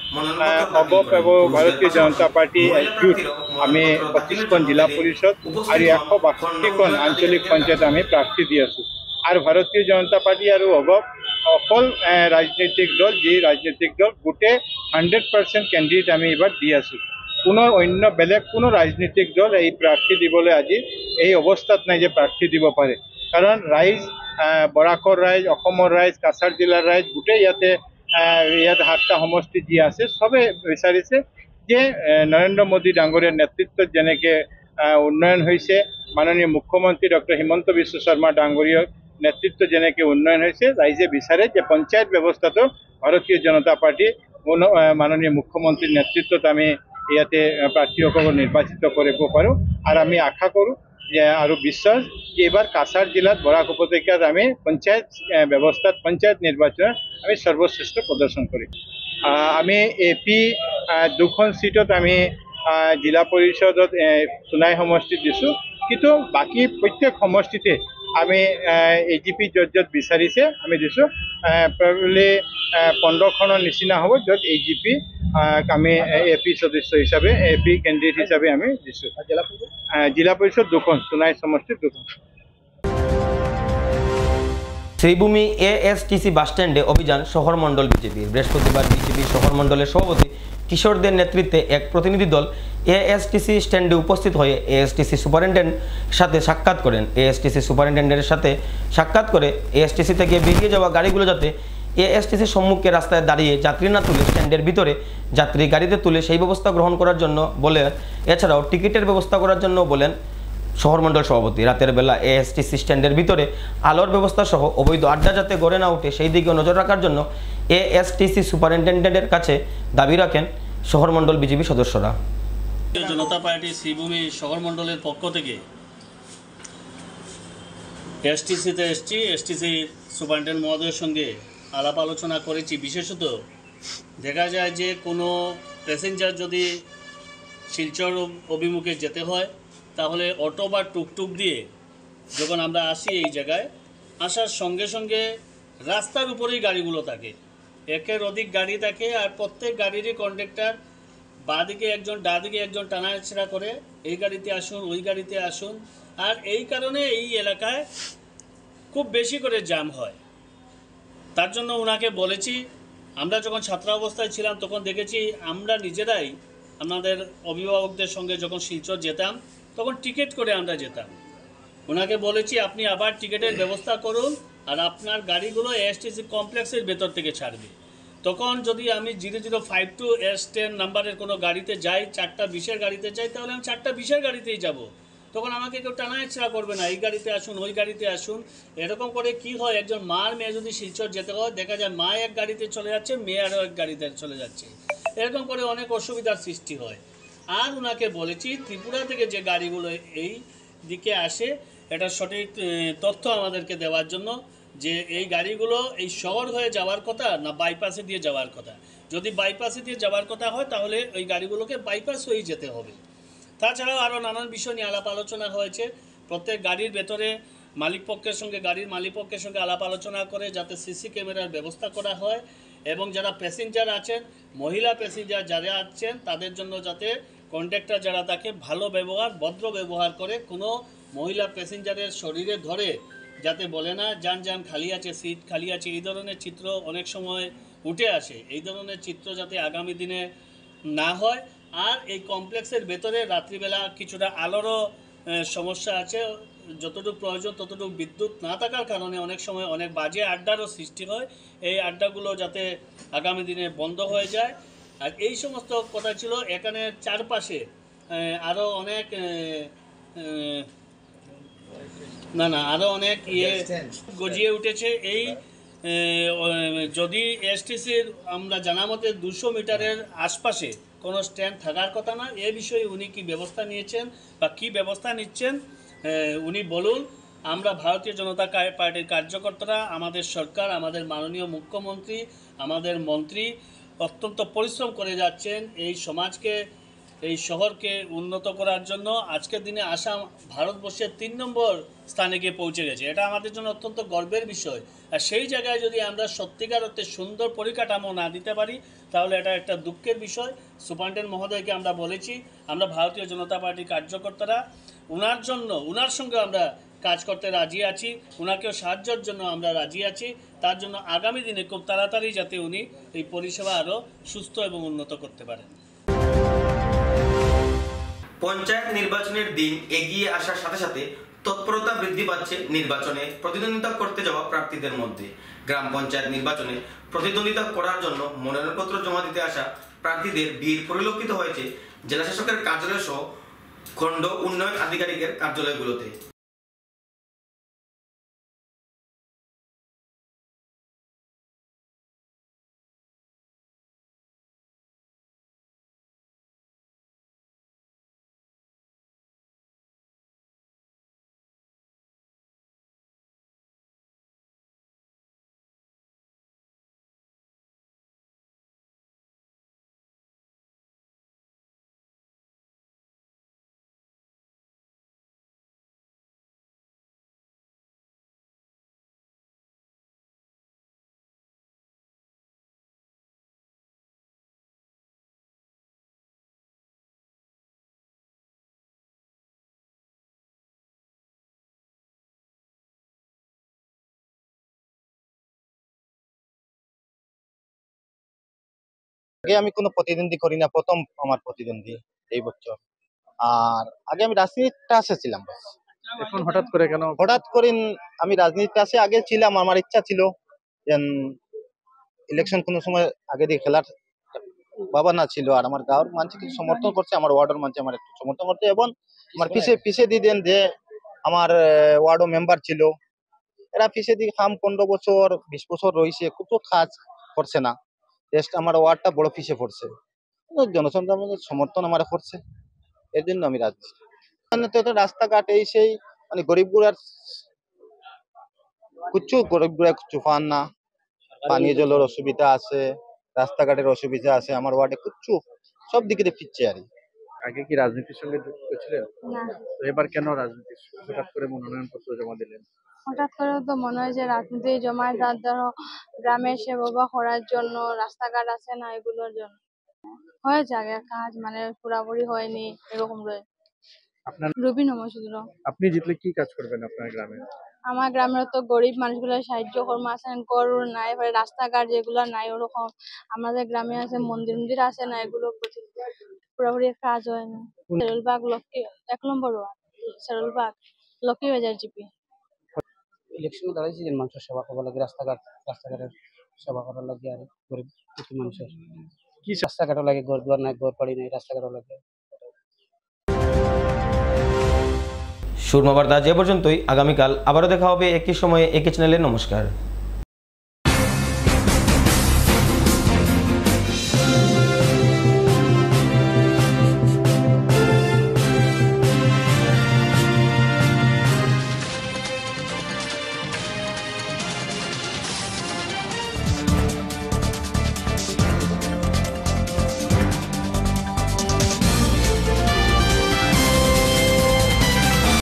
অগপ এবং ভারতীয় জনতা পার্টি জোট আমি 25খন জিলা পরিষদ আর 162খন আঞ্চলিক পঞ্চায়েত আমি প্রার্থী দিয়ে আছো। আর ভারতীয় জনতা পার্টি আর অগপ অকল রাজনৈতিক দল, যে রাজনৈতিক দল গোটে 100% ক্যান্ডিডেট আমি এবার দিয়ে আছো। কোনো অন্য বেলেগ কোনো রাজনৈতিক দল এই প্রার্থী দিবলৈ আজি এই অৱস্থাত নাই যে প্ৰাৰ্থী দিব পাৰে। কাৰণ ৰাইজ বৰাকৰ ৰাইজ, অসমৰ ৰাইজ, কাছাৰ জিলাৰ ৰাইজ গোটেই ইয়াতে 7টা সমষ্টি যি আছে চবে বিচাৰিছে যে নৰেন্দ্ৰ মোদী ডাঙৰীয়াৰ নেতৃত্বত যেনেকৈ উন্নয়ন হৈছে, মাননীয় মুখ্যমন্ত্ৰী ডক্টৰ হিমন্ত বিশ্ব শৰ্মা ডাঙৰীয়াৰ নেতৃত্ব যেনেকৈ উন্নয়ন হৈছে, ৰাইজে বিচাৰে যে পঞ্চায়ত ব্যৱস্থাটো ভাৰতীয় জনতা পাৰ্টি মাননীয় মুখ্যমন্ত্ৰীৰ নেতৃত্বত আমি ইয়াতে প্ৰাৰ্থীসকলক নিৰ্বাচিত কৰিব পাৰোঁ। আৰু আমি আশা কৰোঁ যে আৰু বিশ্বাস যে এবাৰ কাছাৰ জিলাত বৰাক উপত্যকাত আমি পঞ্চায়ত ব্যৱস্থাত পঞ্চায়ত নিৰ্বাচনত আমি সৰ্বশ্ৰেষ্ঠ প্ৰদৰ্শন কৰিম। আমি AP 2খন সিটত আমি জিলা পৰিষদত সোণাই সমষ্টিত দিছোঁ, কিন্তু বাকী প্ৰত্যেক সমষ্টিতে আমি AGP য'ত বিচাৰিছে আমি দিছোঁ। প্ৰবেবলি 15খনৰ নিচিনা হ'ব য'ত AGP আমি AP সদস্য হিচাপে AP কেণ্ডিডেট হিচাপে আমি দিছোঁ। জিলা পৰিষদ 2খন, সোণাই সমষ্টি 2খন। শ্রীভূমি ASTC বাসস্ট্যান্ডে অভিযান শহর মণ্ডল বিজেপির। বৃহস্পতিবার বিজেপি শহর মণ্ডলের সভাপতি কিশোরদের নেতৃত্বে এক প্রতিনিধি দল ASTC স্ট্যান্ডে উপস্থিত হয়ে ASTC সুপারিনটেন্ডেন্ট সাথে সাক্ষাৎ করেন। ASTC সুপারিনটেন্ডেন্টের সাথে সাক্ষাৎ করে ASTC থেকে বেরিয়ে যাওয়া গাড়িগুলো যাতে ASTC সম্মুখে রাস্তায় দাঁড়িয়ে যাত্রী না তুলে স্ট্যান্ডের ভিতরে যাত্রী গাড়িতে তুলে সেই ব্যবস্থা গ্রহণ করার জন্য বলেন। এছাড়াও টিকিটের ব্যবস্থা করার জন্য বলেন শহর মণ্ডল সভাপতি। রাতের বেলা ASTC স্ট্যান্ডের ভিতরে আলোর ব্যবস্থা সহ অবৈধ আড্ডা যাতে গড়ে না ওঠে সেই দিকে নজর রাখার জন্য ASTC সুপারিনটেন্ডেন্টের কাছে দাবি রাখেন শহর মণ্ডল বিজেপি সদস্যরা। জনতা পার্টি শ্রীভূমি শহর মণ্ডলের পক্ষ থেকে STCতে এসছি। STC সুপারিনটেন্ডেন্ট মহোদয়ের সঙ্গে আলাপ আলোচনা করেছি। বিশেষত দেখা যায় যে কোনো প্যাসেঞ্জার যদি শিলচর অভিমুখে যেতে হয় তাহলে অটো বা টুকটুক দিয়ে যখন আমরা আসি এই জায়গায় আসার সঙ্গে সঙ্গে রাস্তার উপরেই গাড়িগুলো থাকে, একের অধিক গাড়ি থাকে। আর প্রত্যেক গাড়িরই কন্ডাক্টর বাঁদিকে একজন ডাদিকে একজন টানাছেড়া করে, এই গাড়িতে আসুন ওই গাড়িতে আসুন। আর এই কারণে এই এলাকায় খুব বেশি করে জ্যাম হয়। তার জন্য ওনাকে বলেছি, আমরা যখন ছাত্রাবস্থায় ছিলাম তখন দেখেছি আমরা নিজেরাই আমাদের অভিভাবকদের সঙ্গে যখন শিলচর যেতাম তখন টিকিট করে আমরা যেতাম। ওনাকে বলেছি আপনি আবার টিকিটের ব্যবস্থা করুন আর আপনার গাড়িগুলো ASTC কমপ্লেক্সের ভেতর থেকে ছাড়বে। তখন যদি আমি 0052 S10 নাম্বারের কোনো গাড়িতে যাই, 4টা 20-এর গাড়িতে যাই, তাহলে আমি 4টা 20-এর গাড়িতেই যাব। তখন আমাকে কেউ টানাহেঁচড়া করবে না, এই গাড়িতে আসুন ওই গাড়িতে আসুন। এরকম করে কি হয়, একজন মার মেয়ে যদি শিলচর যেতে হয় দেখা যায় মা এক গাড়িতে চলে যাচ্ছে, মেয়ে আরও এক গাড়িতে চলে যাচ্ছে। এরকম করে অনেক অসুবিধার সৃষ্টি হয়। আর ওনাকে বলেছি ত্রিপুরা থেকে যে গাড়িগুলো এই দিকে আসে এটা সঠিক তথ্য আমাদেরকে দেওয়ার জন্য, যে এই গাড়িগুলো এই শহর হয়ে যাওয়ার কথা না বাইপাসে দিয়ে যাওয়ার কথা। যদি বাইপাসে দিয়ে যাওয়ার কথা হয় তাহলে ওই গাড়িগুলোকে বাইপাস হয়েই যেতে হবে। তাছাড়াও আরও নানান বিষয় নিয়ে আলাপ আলোচনা হয়েছে। প্রত্যেক গাড়ির ভেতরে মালিকপক্ষের সঙ্গে গাড়ির মালিকপক্ষের সঙ্গে আলাপ আলোচনা করে যাতে CC ক্যামেরার ব্যবস্থা করা হয় এবং যারা প্যাসেঞ্জার আছেন, মহিলা প্যাসেঞ্জার যারা আছেন তাদের জন্য যাতে কন্ডাক্টর যারা তাকে ভালো ব্যবহার, ভদ্র ব্যবহার করে, কোনো মহিলা প্যাসেঞ্জারের শরীরে ধরে যাতে বলে না যান খালি আছে, সিট খালি আছে, এই ধরনের চিত্র অনেক সময় উঠে আসে। এই ধরনের চিত্র যাতে আগামী দিনে না হয়। আর এই কমপ্লেক্সের ভেতরে রাত্রিবেলা কিছুটা আলোরও সমস্যা আছে, যতটুকু প্রয়োজন ততটুকু বিদ্যুৎ না থাকার কারণে অনেক সময় অনেক বাজে আড্ডারও সৃষ্টি হয়। এই আড্ডাগুলো যাতে আগামী দিনে বন্ধ হয়ে যায়। আর এই সমস্ত কথা ছিল। এখানে চারপাশে আরও অনেক আরও অনেক গজিয়ে উঠেছে। এই যদি এসটিসির আমরা জানা মতে 200 মিটারের আশপাশে কোনো স্ট্যান্ড থাকার কথা না। এ বিষয়ে উনি কি ব্যবস্থা নিয়েছেন বা কি ব্যবস্থা নিচ্ছেন উনি বলুন। আমরা ভারতীয় জনতা পার্টির কার্যকর্তারা, আমাদের সরকার, আমাদের মাননীয় মুখ্যমন্ত্রী, আমাদের মন্ত্রী অত্যন্ত পরিশ্রম করে যাচ্ছেন এই সমাজকে, এই শহরকে উন্নত করার জন্য। আজকের দিনে আসাম ভারতবর্ষের 3 নম্বর স্থানে গিয়ে পৌঁছে গেছে। এটা আমাদের জন্য অত্যন্ত গর্বের বিষয়। আর সেই জায়গায় যদি আমরা সত্যিকার অর্থে সুন্দর পরিকাঠামো না দিতে পারি তাহলে এটা একটা দুঃখের বিষয়। সুপারিনটেন্ডেন্ট মহোদয়কে আমরা বলেছি আমরা ভারতীয় জনতা পার্টির কার্যকর্তারা উনার সঙ্গে আমরা কাজ করতে রাজি আছি, উনাকেও সাহায্যের জন্য আমরা রাজি আছি। তার জন্য আগামী দিনে খুব তাড়াতাড়ি যাতে উনি এই পরিষেবা আরও সুস্থ এবং উন্নত করতে পারেন। পঞ্চায়েত নির্বাচনের দিন এগিয়ে আসার সাথে সাথে তৎপরতা বৃদ্ধি পাচ্ছে নির্বাচনে প্রতিদ্বন্দ্বিতা করতে যাওয়া প্রার্থীদের মধ্যে। গ্রাম পঞ্চায়েত নির্বাচনে প্রতিদ্বন্দ্বিতা করার জন্য মনোনয়নপত্র জমা দিতে আসা প্রার্থীদের ভিড় পরিলক্ষিত হয়েছে জেলা শাসকের কার্যালয় সহ খণ্ড উন্নয়ন আধিকারিকের কার্যালয়গুলোতে। আগে আমি কোনো প্রতিদ্বন্দ্বী করি না, প্রথম আমার প্রতিদ্বন্দ্বী এই বছর। আর আগে আমি রাজনীতিতে আসেছিলাম। এখন হঠাৎ করে কেন? হঠাৎ করে আমি রাজনীতিতে আসে আগে ছিলাম, আমার ইচ্ছা ছিল যে ইলেকশন কোনো সময় আগে দিয়ে খেলার ভাবনা ছিল। আর আমার গাঁওর মানুষ কিছু সমর্থন করছে, আমার ওয়ার্ডের মানুষ আমার একটু সমর্থন করছে এবং আমার পিছিয়ে দিয়ে দেন যে আমার ওয়ার্ডও মেম্বার ছিল, এরা পিছিয়ে দিয়ে খাম 15 বছর 20 বছর রয়েছে, খুব কাজ করছে না। আমার ওয়ার্ডটা বড় পিছিয়ে পড়ছে, জনসাধারণের সমর্থন আমার করছে, এর জন্য আমি রাজনীতি। রাস্তাঘাট এই সেই মানে গরিবগুলার গরিবগুলা কিছু পান না, পানীয় জলের অসুবিধা আছে, রাস্তাঘাটের অসুবিধা আছে, আমার ওয়ার্ডে কিছু সব দিকে পিছিয়ে আর। আগে কি রাজনীতির সঙ্গে যুক্ত ছিলেন? না। তো এবার কেন রাজনীতি হঠাৎ করে মনোনয়নপত্র জমা দিলেন? হঠাৎ করে তো মনে হয় যে রাজনীতি জমায় ধরো গ্রামের সেবা করার জন্য, রাস্তাঘাট আছে না এগুলোর জন্য হয়েছে। আগে কাজ মানে পুরাপুরি হয়নি এরকম রয়ে। আপনার রুবি নমস্কার। আপনি জিতলে কি কাজ করবেন আপনার গ্রামে? আমার গ্রামের তো গরিব মানুষগুলো সাহায্য কর্ম আছে, গরুর নাই, রাস্তাঘাট যেগুলো নাই ওরকম। আমাদের গ্রামে আছে মন্দির আছে না, এগুলো পুরোপুরি কাজ হয়নি। সেরুলবাগ লক্ষ্মী 1 নম্বর ওয়ার্ড, সেরুলবাগ লক্ষ্মী বাজার জিপি। ইলেকশন দাঁড়াইছি যে মানুষের সেবা করার লাগে, রাস্তাঘাটের সেবা করার লাগে। আর গরিব কিছু মানুষের কি রাস্তাঘাটও লাগে, ঘর দুয়ার নাই, ঘর বাড়ি নাই, রাস্তাঘাটও লাগে। সুরমা বার্তা আজ এ পর্যন্তই। আগামীকাল আবারও দেখা হবে একই সময়ে একই চ্যানেলে। নমস্কার।